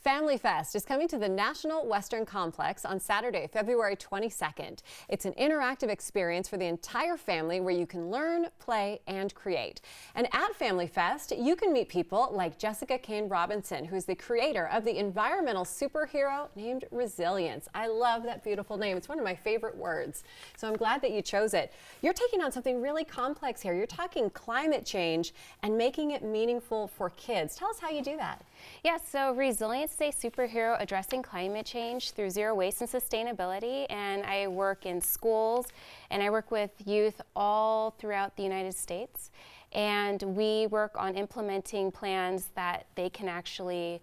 Family Fest is coming to the National Western Complex on Saturday, February 22nd. It's an interactive experience for the entire family where you can learn, play, and create. And at Family Fest, you can meet people like Jessica Kane Robinson, who's the creator of the environmental superhero named Resilience. I love that beautiful name. It's one of my favorite words. So I'm glad that you chose it. You're taking on something really complex here. You're talking climate change and making it meaningful for kids. Tell us how you do that. Yes, so Resilience is a superhero addressing climate change through zero waste and sustainability, and I work in schools and I work with youth all throughout the United States, and we work on implementing plans that they can actually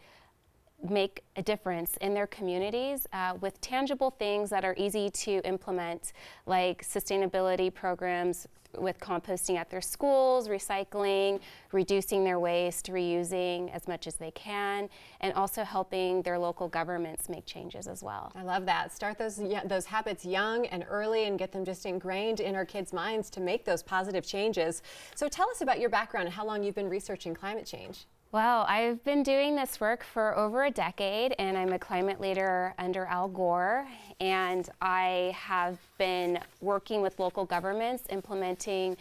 make a difference in their communities with tangible things that are easy to implement, like sustainability programs with composting at their schools, recycling, reducing their waste, reusing as much as they can, and also helping their local governments make changes as well. I love that. Start those habits young and early and get them just ingrained in our kids' minds to make those positive changes. So tell us about your background and how long you've been researching climate change. Well, I've been doing this work for over a decade, and I'm a climate leader under Al Gore, and I have been working with local governments implementing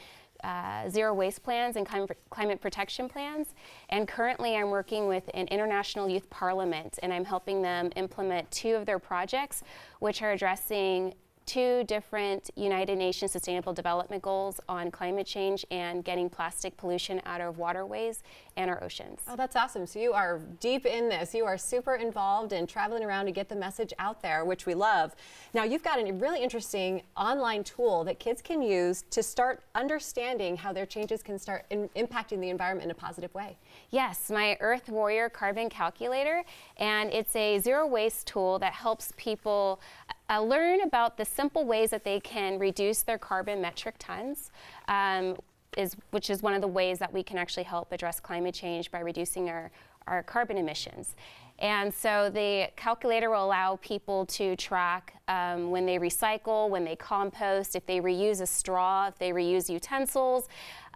zero waste plans and climate protection plans. And currently I'm working with an international youth parliament, and I'm helping them implement 2 of their projects, which are addressing 2 different United Nations Sustainable Development Goals on climate change and getting plastic pollution out of waterways and our oceans. Oh, that's awesome. So you are deep in this. You are super involved in traveling around to get the message out there, which we love. Now, you've got a really interesting online tool that kids can use to start understanding how their changes can start impacting the environment in a positive way. Yes, my Earth Warrior Carbon Calculator, and it's a zero waste tool that helps people learn about the simple ways that they can reduce their carbon metric tons, which is one of the ways that we can actually help address climate change by reducing our carbon emissions. And so the calculator will allow people to track when they recycle, when they compost, if they reuse a straw, if they reuse utensils.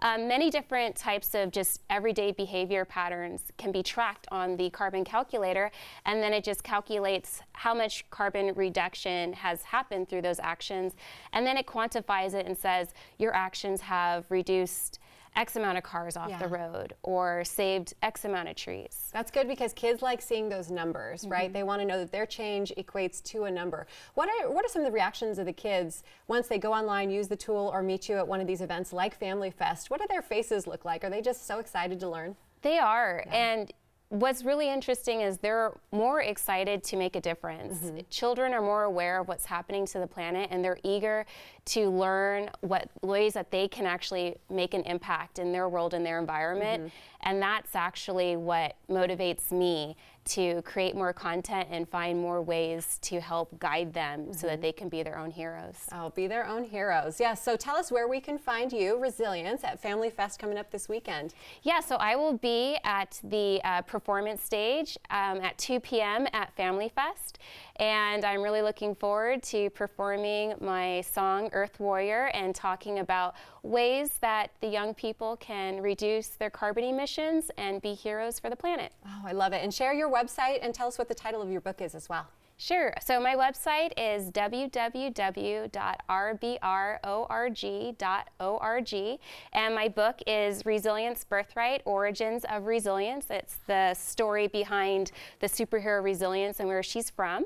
Many different types of just everyday behavior patterns can be tracked on the carbon calculator, and then it just calculates how much carbon reduction has happened through those actions, and then it quantifies it and says your actions have reduced X amount of cars off the road or saved X amount of trees. That's good because kids like seeing those numbers, right? They want to know that their change equates to a number. What are some of the reactions of the kids once they go online, use the tool, or meet you at one of these events like Family Fest? What do their faces look like? Are they just so excited to learn? They are. And what's really interesting is they're more excited to make a difference. Children are more aware of what's happening to the planet, and they're eager to learn what ways that they can actually make an impact in their world and their environment. And that's actually what motivates me to create more content and find more ways to help guide them so that they can be their own heroes. Oh, be their own heroes. Yes, so tell us where we can find you, Resilience, at Family Fest coming up this weekend. Yeah, so I will be at the performance stage at 2 p.m. at Family Fest, and I'm really looking forward to performing my song Earth Warrior and talking about ways that the young people can reduce their carbon emissions and be heroes for the planet. Oh, I love it. And share your website and tell us what the title of your book is as well. Sure. So my website is www.rborg.org, and my book is Resilience Birthright, Origins of Resilience. It's the story behind the superhero Resilience and where she's from.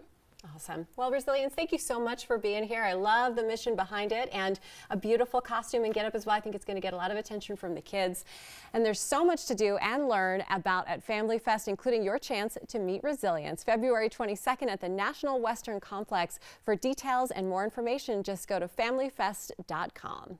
Awesome. Well, Resilience, thank you so much for being here. I love the mission behind it, and a beautiful costume and get up as well. I think it's going to get a lot of attention from the kids. And there's so much to do and learn about at Family Fest, including your chance to meet Resilience. February 22nd at the National Western Complex. For details and more information, just go to familyfest.com.